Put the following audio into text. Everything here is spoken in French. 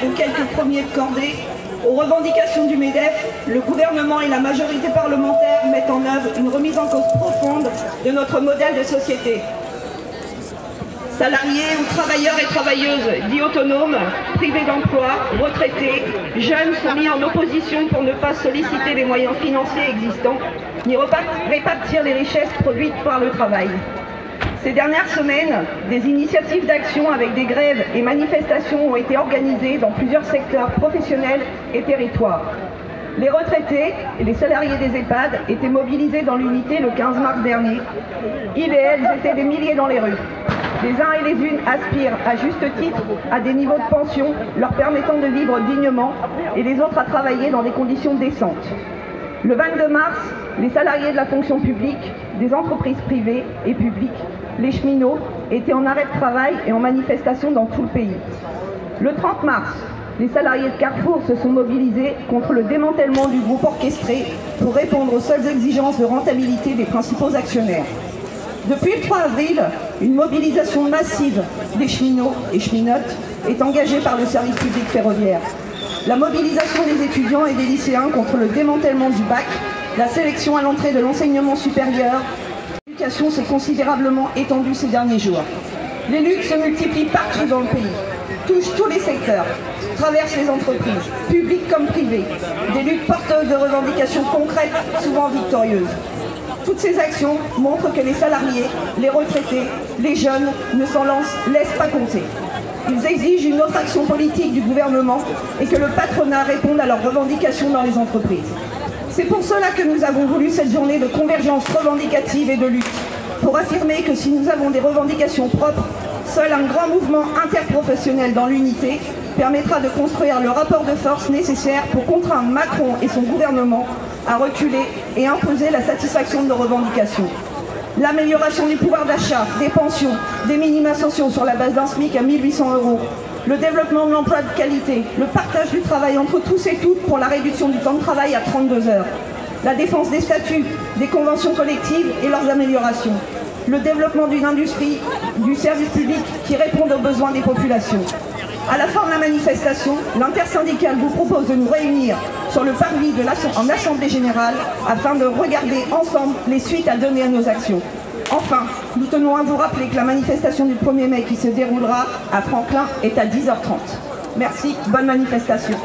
aux quelques premiers de cordée, aux revendications du MEDEF, le gouvernement et la majorité parlementaire mettent en œuvre une remise en cause profonde de notre modèle de société. Salariés ou travailleurs et travailleuses dits autonomes, privés d'emploi, retraités, jeunes sont mis en opposition pour ne pas solliciter les moyens financiers existants, ni répartir les richesses produites par le travail. Ces dernières semaines, des initiatives d'action avec des grèves et manifestations ont été organisées dans plusieurs secteurs professionnels et territoires. Les retraités et les salariés des EHPAD étaient mobilisés dans l'unité le 15 mars dernier. Ils et elles étaient des milliers dans les rues. Les uns et les unes aspirent à juste titre à des niveaux de pension leur permettant de vivre dignement et les autres à travailler dans des conditions décentes. Le 22 mars, les salariés de la fonction publique, des entreprises privées et publiques, les cheminots, étaient en arrêt de travail et en manifestation dans tout le pays. Le 30 mars, les salariés de Carrefour se sont mobilisés contre le démantèlement du groupe orchestré pour répondre aux seules exigences de rentabilité des principaux actionnaires. Depuis le 3 avril, une mobilisation massive des cheminots et cheminotes est engagée par le service public ferroviaire. La mobilisation des étudiants et des lycéens contre le démantèlement du bac, la sélection à l'entrée de l'enseignement supérieur, l'éducation s'est considérablement étendue ces derniers jours. Les luttes se multiplient partout dans le pays, touchent tous les secteurs, traversent les entreprises, publiques comme privées, des luttes porteuses de revendications concrètes, souvent victorieuses. Toutes ces actions montrent que les salariés, les retraités, les jeunes ne s'en laissent pas compter. Ils exigent une autre action politique du gouvernement et que le patronat réponde à leurs revendications dans les entreprises. C'est pour cela que nous avons voulu cette journée de convergence revendicative et de lutte, pour affirmer que si nous avons des revendications propres, seul un grand mouvement interprofessionnel dans l'unité permettra de construire le rapport de force nécessaire pour contraindre Macron et son gouvernement à reculer et imposer la satisfaction de nos revendications. L'amélioration du pouvoir d'achat, des pensions, des minima sociaux sur la base d'un SMIC à 1 800 €, le développement de l'emploi de qualité, le partage du travail entre tous et toutes pour la réduction du temps de travail à 32 heures, la défense des statuts, des conventions collectives et leurs améliorations, le développement d'une industrie, du service public qui répondent aux besoins des populations. À la fin de la manifestation, l'intersyndicale vous propose de nous réunir sur le parvis en Assemblée Générale afin de regarder ensemble les suites à donner à nos actions. Enfin, nous tenons à vous rappeler que la manifestation du 1er mai qui se déroulera à Franklin est à 10h30. Merci, bonne manifestation.